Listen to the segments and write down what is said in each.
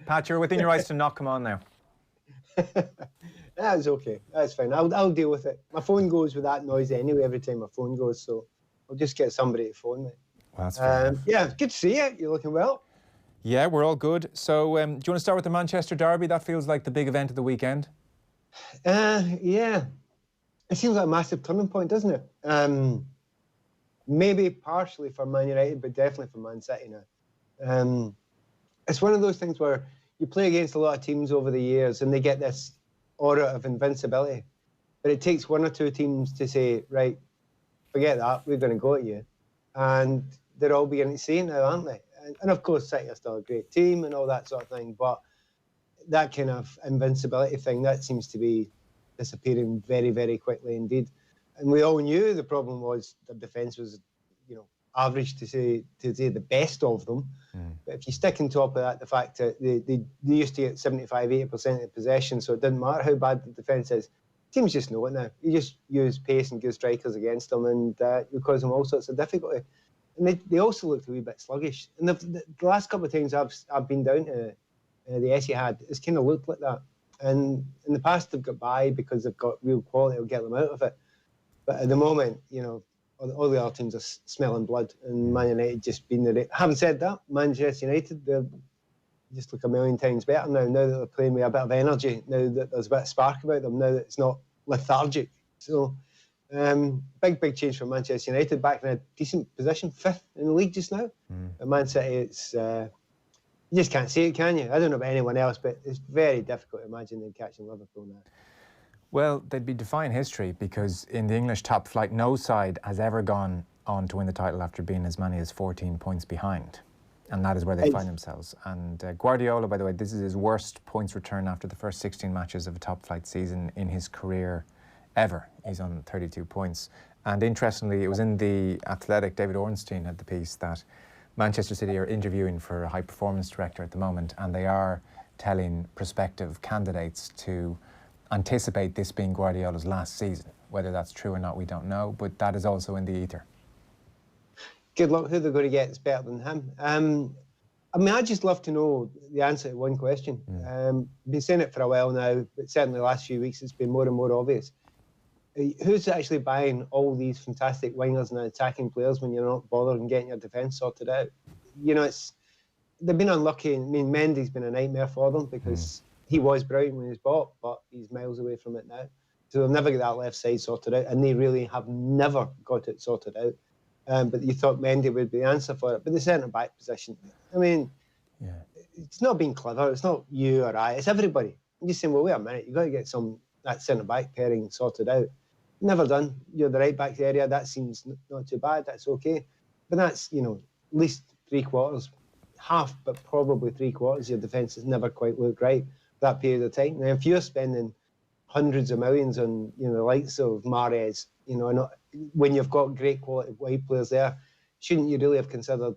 Pat, you're within your rights to not come on now. That's okay. That's fine. I'll deal with it. My phone goes with that noise anyway every time my phone goes, so I'll just get somebody to phone me. Well, that's fair enough. Yeah, good to see you. You're looking well. Yeah, we're all good. So do you want to start with the Manchester Derby? That feels like the big event of the weekend. Yeah. It seems like a massive turning point, doesn't it? Maybe partially for Man United, but definitely for Man City now. It's one of those things where you play against a lot of teams over the years and they get this aura of invincibility. But it takes one or two teams to say, right, forget that, we're going to go at you. And they're all beginning to see it now, aren't they? And of course, City are still a great team and all that sort of thing. But that kind of invincibility thing, that seems to be disappearing very, very quickly indeed. And we all knew the problem was their defence was, average to say the best of them. But if you stick on top of that, the fact that they used to get 75, 80% of possession, so it didn't matter how bad the defence is. Teams just know it now. You just use pace and good strikers against them, and you cause them all sorts of difficulty. And they also looked a wee bit sluggish. And the last couple of times I've been down to the Etihad, it's kind of looked like that. And in the past, they've got by because they've got real quality that'll get them out of it. But at the moment, all the other teams are smelling blood, and Man United just been there. Having said that, Manchester United, they just look a million times better now that they're playing with a bit of energy, now that there's a bit of spark about them, now that it's not lethargic. So, big change for Manchester United, back in a decent position, 5th in the league just now. At Man City, it's you just can't see it, can you? I don't know about anyone else, but it's very difficult to imagine them catching Liverpool now. Well, they'd be defying history, because in the English top flight, no side has ever gone on to win the title after being as many as 14 points behind. And that is where they find themselves. And Guardiola, by the way, this is his worst points return after the first 16 matches of a top flight season in his career ever. He's on 32 points. And interestingly, it was in the Athletic, David Ornstein had the piece, that Manchester City are interviewing for a high performance director at the moment, and they are telling prospective candidates to anticipate this being Guardiola's last season. Whether that's true or not, we don't know, but that is also in the ether. Good luck. Who they're going to get is better than him. I'd just love to know the answer to one question. Been saying it for a while now, but certainly the last few weeks it's been more and more obvious. Who's actually buying all these fantastic wingers and attacking players when you're not bothering getting your defence sorted out? They've been unlucky. I mean, Mendy's been a nightmare for them because he was brilliant when he was bought, but he's miles away from it now. So they'll never get that left side sorted out, and they really have never got it sorted out. But you thought Mendy would be the answer for it. But the centre-back position, I mean, it's not being clever. It's not you or I. It's everybody. You're just saying, well, wait a minute, you've got to get that centre-back pairing sorted out. Never done. You're the right-back area. That seems not too bad. That's okay. But that's, at least 3/4, half, but probably 3/4. Your defence has never quite looked right for that period of time. Now, if you're spending hundreds of millions on, the likes of Mahrez, when you've got great quality wide players there, shouldn't you really have considered,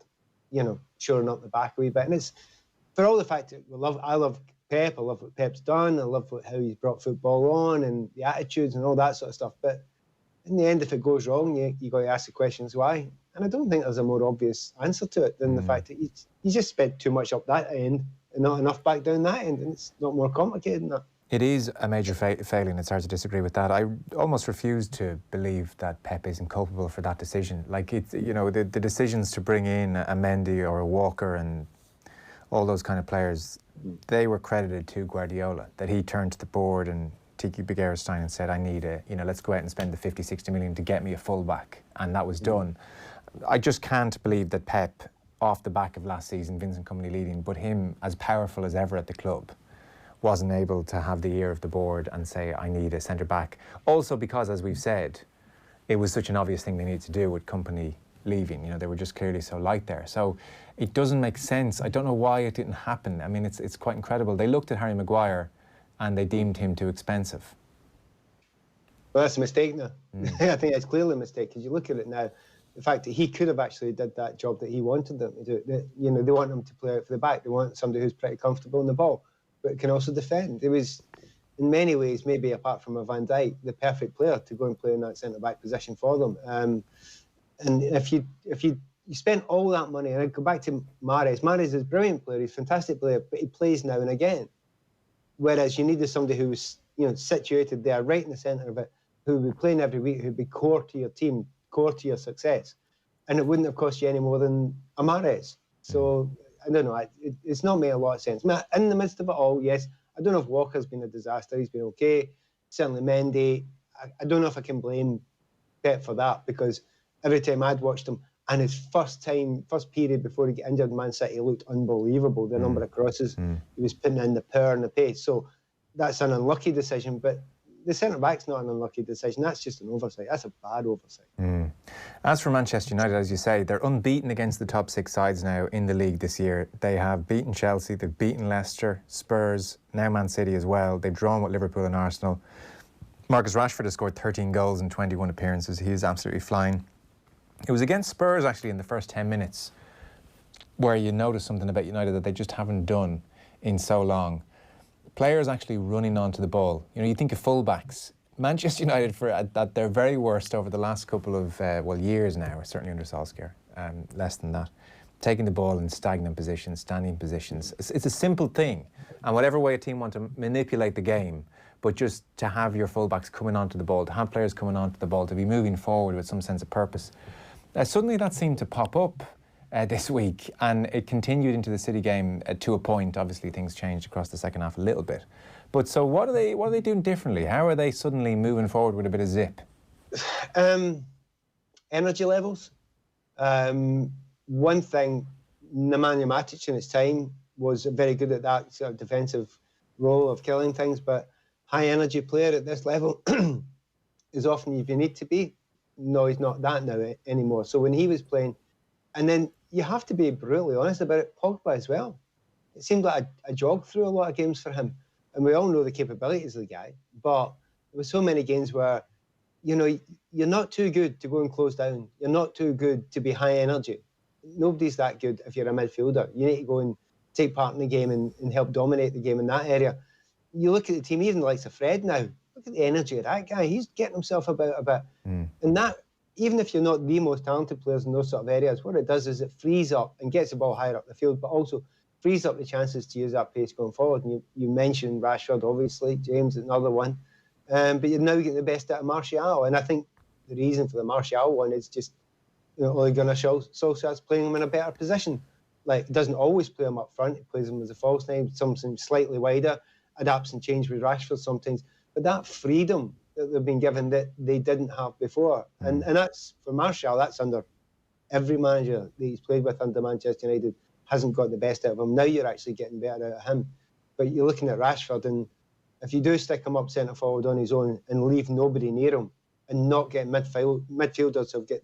shoring up the back a wee bit? And it's, for all the fact that I love Pep, I love what Pep's done, I love how he's brought football on and the attitudes and all that sort of stuff. But in the end, if it goes wrong, you got to ask the questions why. And I don't think there's a more obvious answer to it than the fact that you just spent too much up that end and not enough back down that end, and it's not more complicated than that. It is a major failing. It's hard to disagree with that. I almost refuse to believe that Pep isn't culpable for that decision. Like, it's, the decisions to bring in a Mendy or a Walker and all those kind of players, they were credited to Guardiola, that he turned to the board and Tiki Begiristain and said, I need let's go out and spend the 50, 60 million to get me a full-back. And that was done. I just can't believe that Pep, off the back of last season, Vincent Kompany leading, but him as powerful as ever at the club, wasn't able to have the ear of the board and say, I need a centre-back. Also because, as we've said, it was such an obvious thing they needed to do with Kompany leaving. They were just clearly so light there. So it doesn't make sense. I don't know why it didn't happen. I mean, it's quite incredible. They looked at Harry Maguire and they deemed him too expensive. Well, that's a mistake now. I think that's clearly a mistake, because you look at it now, the fact that he could have actually did that job that he wanted them to do. They want him to play out for the back. They want somebody who's pretty comfortable in the ball, but can also defend. It was, in many ways, maybe apart from a Van Dijk, the perfect player to go and play in that centre-back position for them. And if you you spent all that money, and I go back to Mahrez. Mahrez is a brilliant player, he's a fantastic player, but he plays now and again. Whereas you needed somebody who was, situated there, right in the centre of it, who would be playing every week, who'd be core to your team, core to your success. And it wouldn't have cost you any more than a Mahrez. So, I don't know, it's not made a lot of sense. In the midst of it all, yes, I don't know if Walker's been a disaster, he's been okay. Certainly Mendy, I don't know if I can blame Pep for that, because every time I'd watched him, and his first period before he got injured in Man City, looked unbelievable. The number of crosses he was putting in, the power and the pace. So that's an unlucky decision, but the centre-back's not an unlucky decision. That's just an oversight. That's a bad oversight. As for Manchester United, as you say, they're unbeaten against the top 6 sides now in the league this year. They have beaten Chelsea, they've beaten Leicester, Spurs, now Man City as well. They've drawn with Liverpool and Arsenal. Marcus Rashford has scored 13 goals in 21 appearances. He is absolutely flying. It was against Spurs, actually, in the first 10 minutes where you notice something about United that they just haven't done in so long. Players actually running onto the ball. You think of fullbacks. Manchester United, at their very worst over the last couple of, years now, or certainly under Solskjaer, less than that, taking the ball in stagnant positions, standing positions. It's a simple thing. And whatever way a team want to manipulate the game, but just to have your fullbacks coming onto the ball, to have players coming onto the ball, to be moving forward with some sense of purpose. Suddenly that seemed to pop up this week, and it continued into the City game to a point. Obviously things changed across the second half a little bit. But so what are they doing differently? How are they suddenly moving forward with a bit of zip? Energy levels. One thing, Nemanja Matic in its time was very good at that sort of defensive role of killing things, but high energy player at this level is often if you need to be. No, he's not that now anymore. So when he was playing, and then you have to be brutally honest about it, Pogba as well. It seemed like a jog through a lot of games for him. And we all know the capabilities of the guy, but there were so many games where, you're not too good to go and close down. You're not too good to be high energy. Nobody's that good if you're a midfielder. You need to go and take part in the game and help dominate the game in that area. You look at the team, even the likes of Fred now, look at the energy of that guy. He's getting himself about a bit. And that, even if you're not the most talented players in those sort of areas, what it does is it frees up and gets the ball higher up the field, but also frees up the chances to use that pace going forward. And you mentioned Rashford, obviously, James, another one. But you're now getting the best out of Martial. And I think the reason for the Martial one is just, Ole Gunnar Solskjaer's playing him in a better position. Like, he doesn't always play him up front. He plays him as a false nine, sometimes slightly wider, adapts and changes with Rashford sometimes. But that freedom that they've been given that they didn't have before. And that's, for Martial, that's under every manager that he's played with under Manchester United hasn't got the best out of him. Now you're actually getting better out of him. But you're looking at Rashford, and if you do stick him up centre forward on his own and leave nobody near him and not get midfielders who've got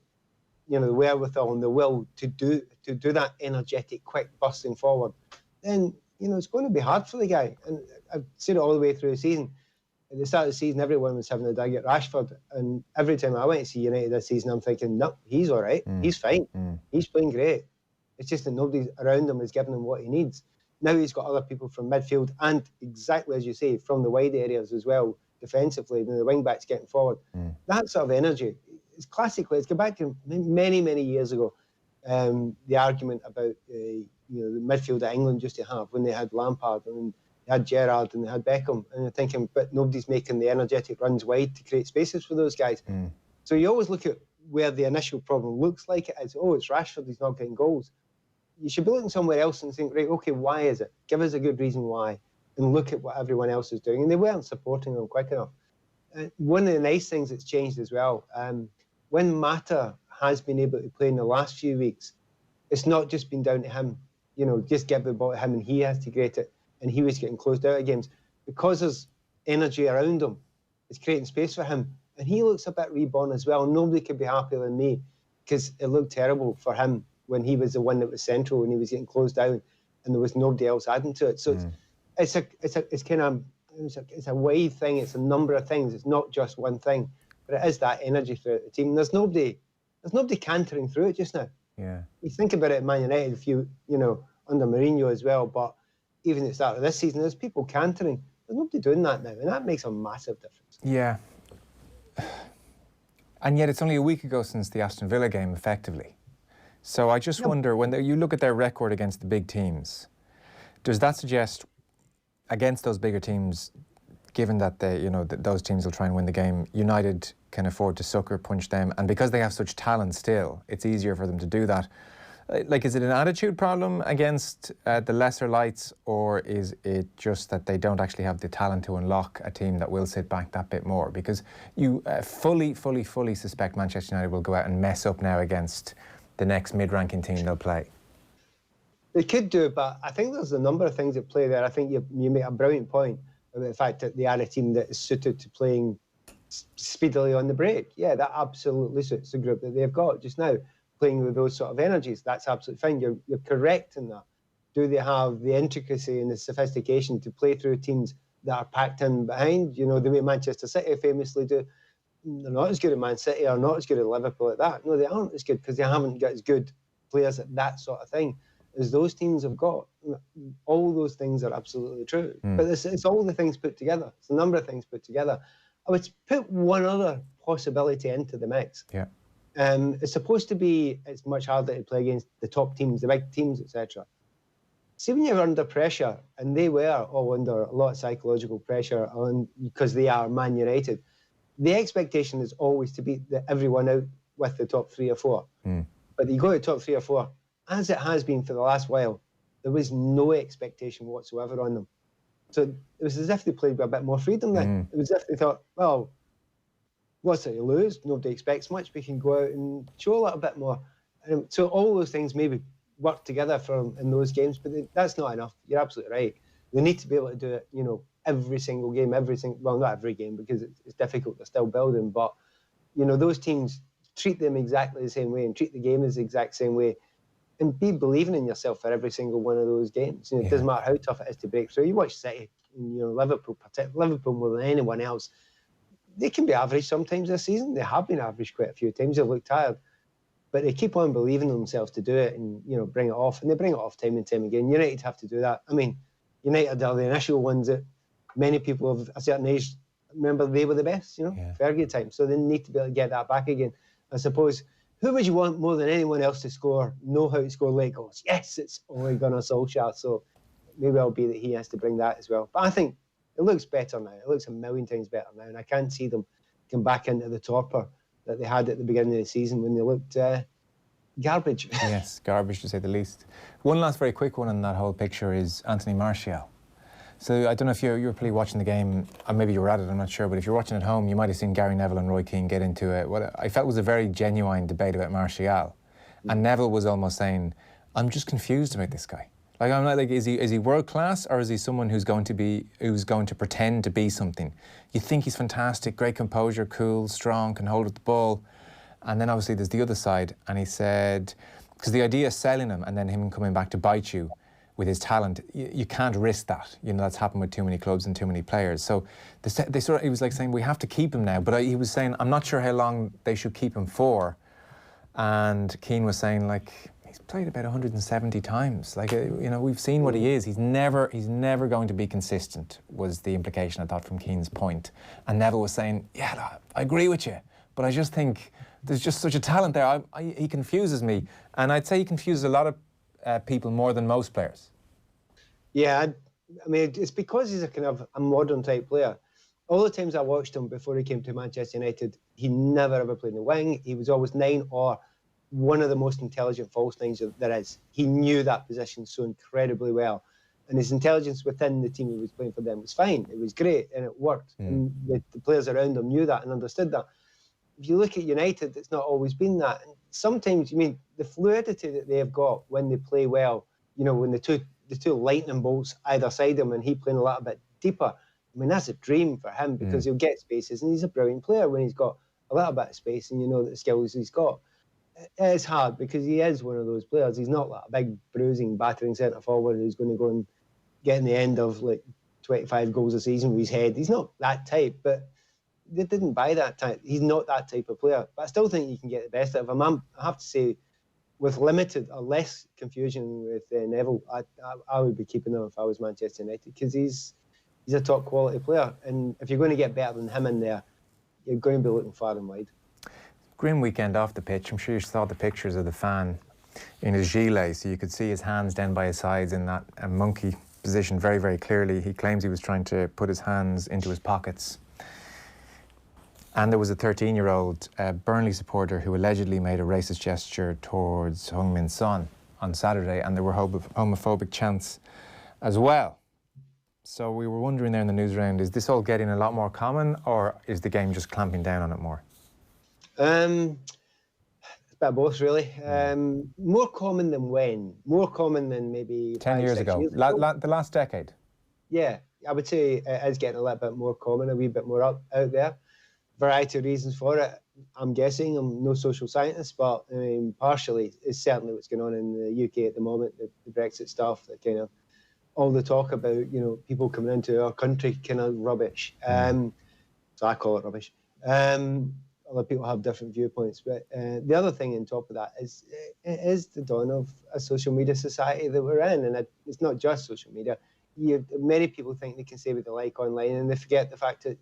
the wherewithal and the will to do that energetic, quick busting forward, then it's going to be hard for the guy. And I've seen it all the way through the season. At the start of the season, everyone was having a dig at Rashford, and every time I went to see United this season, I'm thinking, no, he's all right, he's fine, he's playing great. It's just that nobody around him is giving him what he needs. Now he's got other people from midfield and, exactly as you say, from the wide areas as well, defensively, and the wing-backs getting forward. That sort of energy, it's classically, it's go back to many, many years ago, the argument about the midfield that England used to have when they had Lampard and they had Gerrard and they had Beckham, and you're thinking, but nobody's making the energetic runs wide to create spaces for those guys. So you always look at where the initial problem looks like it is, it's Rashford, he's not getting goals. You should be looking somewhere else and think, right, okay, why is it? Give us a good reason why, and look at what everyone else is doing. And they weren't supporting them quick enough. One of the nice things that's changed as well, when Mata has been able to play in the last few weeks, it's not just been down to him, just give the ball to him and he has to create it, and he was getting closed out of games. Because there's energy around him, it's creating space for him. And he looks a bit reborn as well. Nobody could be happier than me, because it looked terrible for him when he was the one that was central and he was getting closed down and there was nobody else adding to it. So it's a wide thing. It's a number of things. It's not just one thing, but it is that energy throughout the team. There's nobody cantering through it just now. Yeah. You think about it at Man United, under Mourinho as well, but even at the start of this season, there's people cantering. There's nobody doing that now, and that makes a massive difference. Yeah. And yet it's only a week ago since the Aston Villa game, effectively. So I just wonder, when you look at their record against the big teams, does that suggest against those bigger teams, given that those teams will try and win the game, United can afford to sucker punch them, and because they have such talent still, it's easier for them to do that? Like, is it an attitude problem against the lesser lights, or is it just that they don't actually have the talent to unlock a team that will sit back that bit more? Because you fully suspect Manchester United will go out and mess up now against the next mid-ranking team they'll play. They could do, but I think there's a number of things at play there. I think you make a brilliant point about the fact that they are a team that is suited to playing speedily on the break. Yeah, that absolutely suits the group that they've got just now, playing with those sort of energies. That's absolutely fine. You're correct in that. Do they have the intricacy and the sophistication to play through teams that are packed in behind? You know, the way Manchester City famously do. They're not as good as Man City or not as good as Liverpool at that. No, they aren't as good because they haven't got as good players at that sort of thing as those teams have got. All those things are absolutely true. But it's all the things put together. It's a number of things put together. I would put one other possibility into the mix. Yeah. It's supposed to be, it's much harder to play against the top teams, the big teams, etc. See, when you're under pressure, and they were all under a lot of psychological pressure because they are Man United, the expectation is always to beat everyone out with the top 3 or 4. But you go to the top 3 or 4, as it has been for the last while, there was no expectation whatsoever on them. So it was as if they played with a bit more freedom then. It was as if they thought, well, what's it to lose? Nobody expects much. We can go out and show a little bit more. So all those things maybe work together in those games, but that's not enough. You're absolutely right. They need to be able to do it, every single game, well, not every game because it's difficult. They're still building, but, those teams treat them exactly the same way and treat the game as the exact same way. And be believing in yourself for every single one of those games. It doesn't matter how tough it is to break through. You watch City, Liverpool more than anyone else. They can be average sometimes this season. They have been average quite a few times. They've looked tired. But they keep on believing in themselves to do it and, bring it off. And they bring it off time and time again. United have to do that. I mean, United are the initial ones that many people of a certain age remember they were the best, Fergie time. So they need to be able to get that back again. I suppose, who would you want more than anyone else to know how to score late goals? Yes, it's Ole Gunnar Solskjaer. So maybe it'll be that he has to bring that as well. But I think it looks better now. It looks a million times better now. And I can't see them come back into the torpor that they had at the beginning of the season when they looked garbage. Yes, garbage to say the least. One last very quick one in that whole picture is Anthony Martial. So I don't know if you were probably watching the game, or maybe you were at it, I'm not sure, but if you're watching at home, you might have seen Gary Neville and Roy Keane get into what I felt was a very genuine debate about Martial. And Neville was almost saying, I'm just confused about this guy. Like, I'm not like, is he world class, or is he someone who's going to pretend to be something? You think he's fantastic, great composure, cool, strong, can hold up the ball. And then obviously there's the other side, and he said, because the idea of selling him and then him coming back to bite you with his talent, you can't risk that. That's happened with too many clubs and too many players. So he was like saying, we have to keep him now. But he was saying, I'm not sure how long they should keep him for. And Keane was saying, like, he's played about 170 times. Like, we've seen what he is. He's never going to be consistent, was the implication, I thought, from Keane's point. And Neville was saying, yeah, I agree with you, but I just think there's just such a talent there. He confuses me. And I'd say he confuses a lot of people more than most players. Yeah, I mean, it's because he's a kind of a modern type player. All the times I watched him before he came to Manchester United, he never ever played in the wing. He was always 9 or one of the most intelligent false nines there is. He knew that position so incredibly well. And his intelligence within the team he was playing for them was fine. It was great and it worked. And the players around him knew that and understood that. If you look at United, it's not always been that. And sometimes, the fluidity that they have got when they play well, when the two lightning bolts either side of him and he playing a little bit deeper, I mean, that's a dream for him because he'll get spaces and he's a brilliant player when he's got a little bit of space and the skills he's got. It's hard because he is one of those players. He's not like a big bruising, battering centre forward who's going to go and get in the end of like 25 goals a season with his head. He's not that type, but they didn't buy that type. He's not that type of player. But I still think you can get the best out of him. I have to say, with limited or less confusion with Neville, I would be keeping him if I was Manchester United because he's a top quality player. And if you're going to get better than him in there, you're going to be looking far and wide. Grim weekend off the pitch. I'm sure you saw the pictures of the fan in his gilet, so you could see his hands down by his sides in that monkey position very, very clearly. He claims he was trying to put his hands into his pockets. And there was a 13-year-old Burnley supporter who allegedly made a racist gesture towards Heung-min Son on Saturday, and there were homophobic chants as well. So we were wondering there in the news round, is this all getting a lot more common, or is the game just clamping down on it more? It's a bit of both, really. More common than when? More common than maybe 10 years ago. The last decade? Yeah, I would say it is getting a little bit more common, a wee bit more out there. Variety of reasons for it, I'm guessing. I'm no social scientist, but I mean, partially, it's certainly what's going on in the UK at the moment, the Brexit stuff, the kind of all the talk about, people coming into our country, kind of rubbish. So I call it rubbish. Other people have different viewpoints, but the other thing on top of that is it is the dawn of a social media society that we're in, and it's not just social media. Many people think they can say what they like online, and they forget the fact that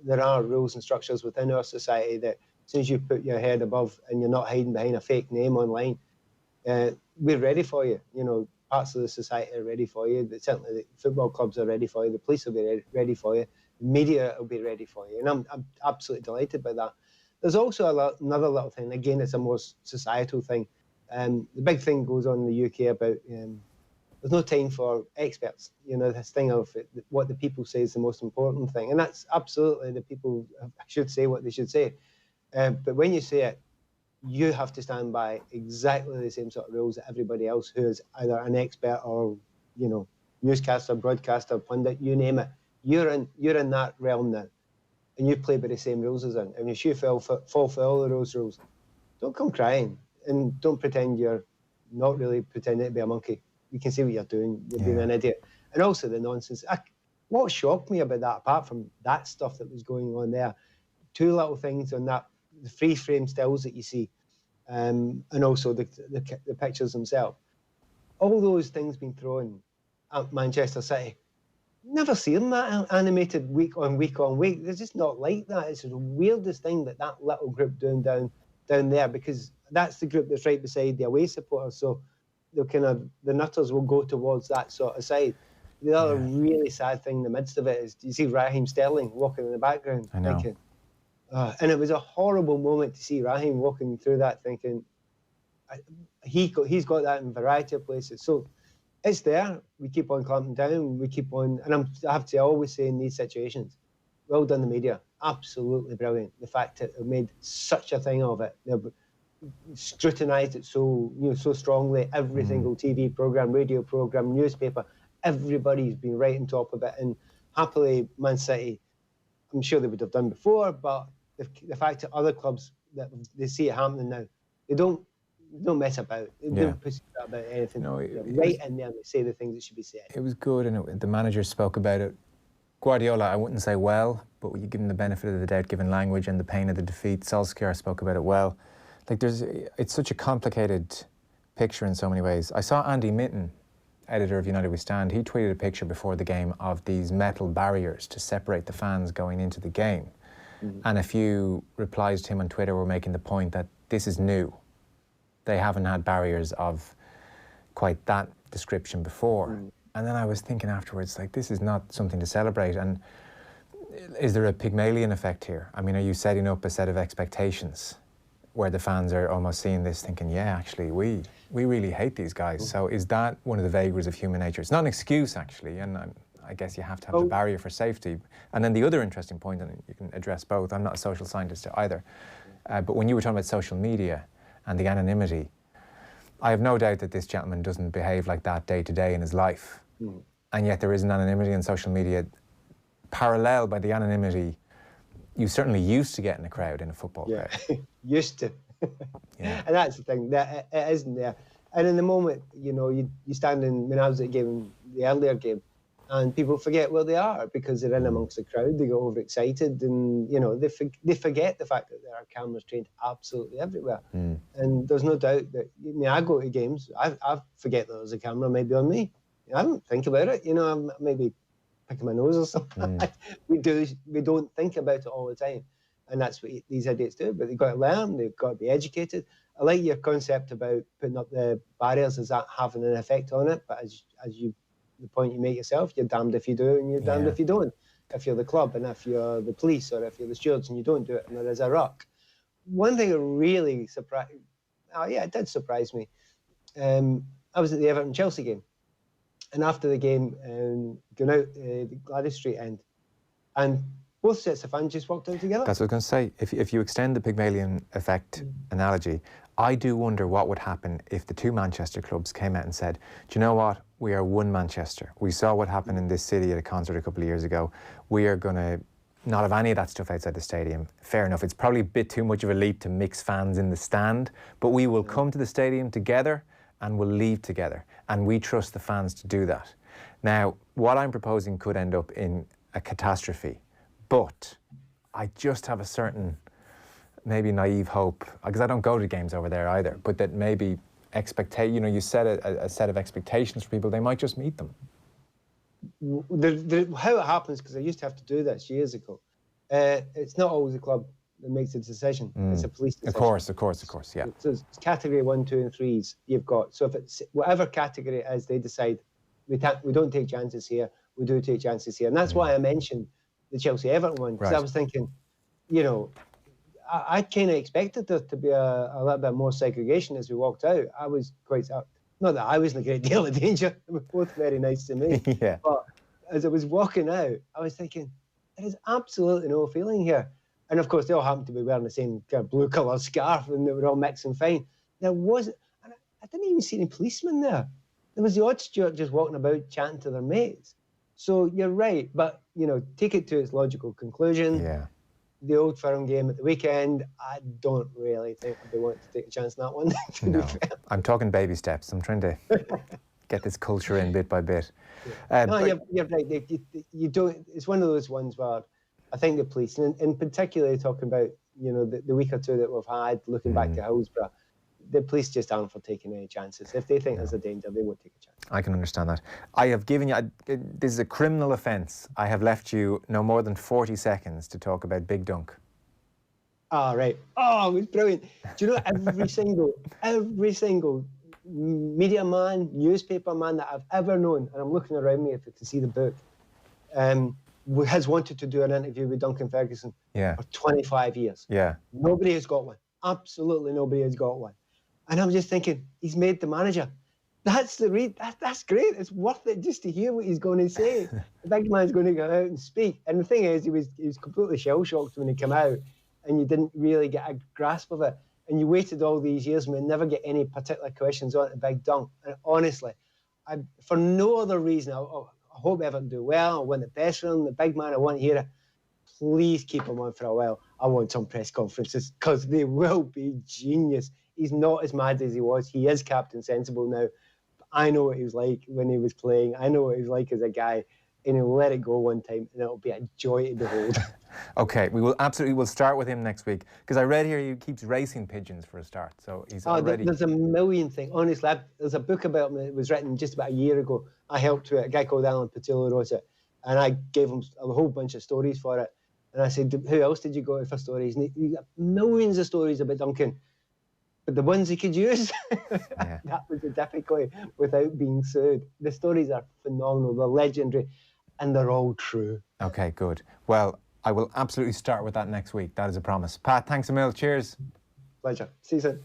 there are rules and structures within our society that as soon as you put your head above and you're not hiding behind a fake name online, we're ready for you. Parts of the society are ready for you. Certainly the football clubs are ready for you. The police will be ready for you. The media will be ready for you. And I'm absolutely delighted by that. There's also another little thing. Again, it's a more societal thing. The big thing goes on in the UK about there's no time for experts. This thing of what the people say is the most important thing. And that's absolutely, the people should say what they should say. But when you say it, you have to stand by exactly the same sort of rules that everybody else who is either an expert or, newscaster, broadcaster, pundit, you name it. You're in that realm now, and you play by the same rules as them. And if you fall for all of those rules, don't come crying, and don't pretend you're not really pretending to be a monkey. You can see what you're doing. You're being an idiot. And also the nonsense. What shocked me about that, apart from that stuff that was going on there, two little things on that, the freeze frame stills that you see, and also the pictures themselves. All those things being thrown at Manchester City. Never seen that animated week on week on week. They're just not like that. It's the weirdest thing that little group doing down there, because that's the group that's right beside the away supporters. So the nutters will go towards that sort of side. The other really sad thing in the midst of it is, you see Raheem Sterling walking in the background. I know. Thinking, and it was a horrible moment to see Raheem walking through that, thinking he's got that in a variety of places. So it's there. We keep on clamping down. We keep on, and I have to always say in these situations, well done the media. Absolutely brilliant. The fact that they made such a thing of it. They've scrutinised it so strongly. Every single TV programme, radio programme, newspaper, everybody's been right on top of it. And happily, Man City, I'm sure they would have done before, but the fact that other clubs, that they see it happening now, they don't mess about. They don't push about anything. No, right in there, and they say the things that should be said. It was good, and the manager spoke about it. Guardiola, I wouldn't say well, but you give him the benefit of the doubt, given language and the pain of the defeat. Solskjaer spoke about it well. It's such a complicated picture in so many ways. I saw Andy Mitten, editor of United We Stand. He tweeted a picture before the game of these metal barriers to separate the fans going into the game. And a few replies to him on Twitter were making the point that this is new. They haven't had barriers of quite that description before. And then I was thinking afterwards, this is not something to celebrate. And is there a Pygmalion effect here? I mean, are you setting up a set of expectations where the fans are almost seeing this thinking, actually, we really hate these guys. So is that one of the vagaries of human nature? It's not an excuse, actually, and I guess you have to have the barrier for safety. And then the other interesting point, and you can address both, I'm not a social scientist either, but when you were talking about social media and the anonymity, I have no doubt that this gentleman doesn't behave like that day to day in his life. And yet there is an anonymity in social media, parallel by the anonymity you certainly used to get in a crowd, in a football crowd. Used to. And that's the thing, that it isn't there. And in the moment, you stand in, when I was at the earlier game, and people forget where they are because they're in amongst the crowd. They get overexcited, and they forget the fact that there are cameras trained absolutely everywhere. And there's no doubt that I go to games, I forget that there's a camera maybe on me. I don't think about it. I'm maybe picking my nose or something. We don't think about it all the time. and that's what these idiots do. But they've got to learn, they've got to be educated. I like your concept about putting up the barriers, is that having an effect on it? But as the point you make yourself, you're damned if you do and you're damned if you don't. If you're the club and if you're the police or if you're the stewards and you don't do it and there is a ruck. One thing that really surprised, it did surprise me. I was at the Everton-Chelsea game, and after the game, going out the Gladys Street end, and both sets of fans just walked out together. That's what I was going to say. If you extend the Pygmalion effect analogy, I do wonder what would happen if the two Manchester clubs came out and said, do you know what? We are one Manchester. We saw what happened in this city at a concert a couple of years ago. We are going to not have any of that stuff outside the stadium. Fair enough. It's probably a bit too much of a leap to mix fans in the stand, but we will come to the stadium together and we'll leave together. And we trust the fans to do that. Now, what I'm proposing could end up in a catastrophe, but I just have a certain, maybe naive hope, because I don't go to games over there either, but that maybe you set a set of expectations for people, they might just meet them. How it happens, because I used to have to do this years ago, it's not always the club that makes the decision. It's a police decision. Of course, yeah. So it's category 1, 2 and 3s you've got. So if it's whatever category it is, they decide we don't take chances here, we do take chances here. And that's why I mentioned the Chelsea-Everton one, because I was thinking, I kind of expected there to be a little bit more segregation as we walked out. I was quite, not that I was in a great deal of danger, they were both very nice to me. Yeah. But as I was walking out, I was thinking, there is absolutely no feeling here. And of course, they all happened to be wearing the same kind of blue colour scarf and they were all mixing fine. There wasn't, and I didn't even see any policemen there. There was the odd steward just walking about chatting to their mates. So you're right, but, take it to its logical conclusion. Yeah. The Old Firm game at the weekend, I don't really think they want to take a chance on that one. No, I'm talking baby steps. I'm trying to get this culture in bit by bit. No, you're right. You don't. It's one of those ones where I think the police, and in particular talking about the week or two that we've had, looking back to Hillsborough, the police just aren't for taking any chances. If they think there's a danger, they won't take a chance. I can understand that. I have given you, this is a criminal offence. I have left you no more than 40 seconds to talk about Big Dunk. Right. Oh, it was brilliant. Do you know every single media man, newspaper man that I've ever known, and I'm looking around me if you can see the book, has wanted to do an interview with Duncan Ferguson for 25 years. Yeah. Nobody has got one. Absolutely nobody has got one. And I'm just thinking, he's made the manager. That's that's great. It's worth it just to hear what he's going to say. The big man's going to go out and speak. And the thing is, he was completely shell-shocked when he came out, and you didn't really get a grasp of it. And you waited all these years and we never get any particular questions on the Big Dunk. And honestly, for no other reason, I hope Everton do well. I want the best for him. The big man, I want to hear it. Please keep him on for a while. I want some press conferences because they will be genius. He's not as mad as he was. He is Captain Sensible now. I know what he was like when he was playing. I know what he was like as a guy. And he'll let it go one time and it'll be a joy to behold. Okay, we'll start with him next week, because I read here he keeps racing pigeons for a start, so he's already... There's a million things. Honestly, there's a book about him that was written just about a year ago. I helped with it. A guy called Alan Patillo wrote it, and I gave him a whole bunch of stories for it. And I said, who else did you go to for stories? And he got millions of stories about Duncan, but the ones he could use, that was the difficulty without being sued. The stories are phenomenal, they're legendary, and they're all true. Okay, good. Well, I will absolutely start with that next week. That is a promise. Pat, thanks a mil. Cheers. Pleasure. See you soon.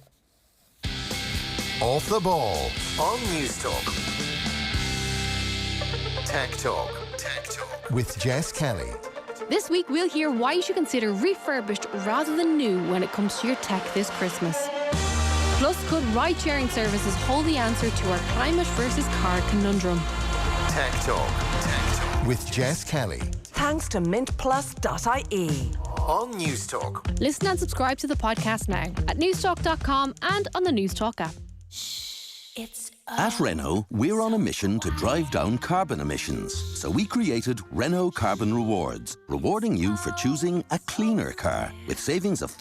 Off the Ball on News Talk. Tech Talk. With Jess Kelly. This week we'll hear why you should consider refurbished rather than new when it comes to your tech this Christmas. Plus, could ride-sharing services hold the answer to our climate versus car conundrum? Tech Talk. With Jess Kelly. Thanks to mintplus.ie. On News Talk. Listen and subscribe to the podcast now at newstalk.com and on the News Talk app. At Renault, we're on a mission to drive down carbon emissions. So we created Renault Carbon Rewards, rewarding you for choosing a cleaner car with savings of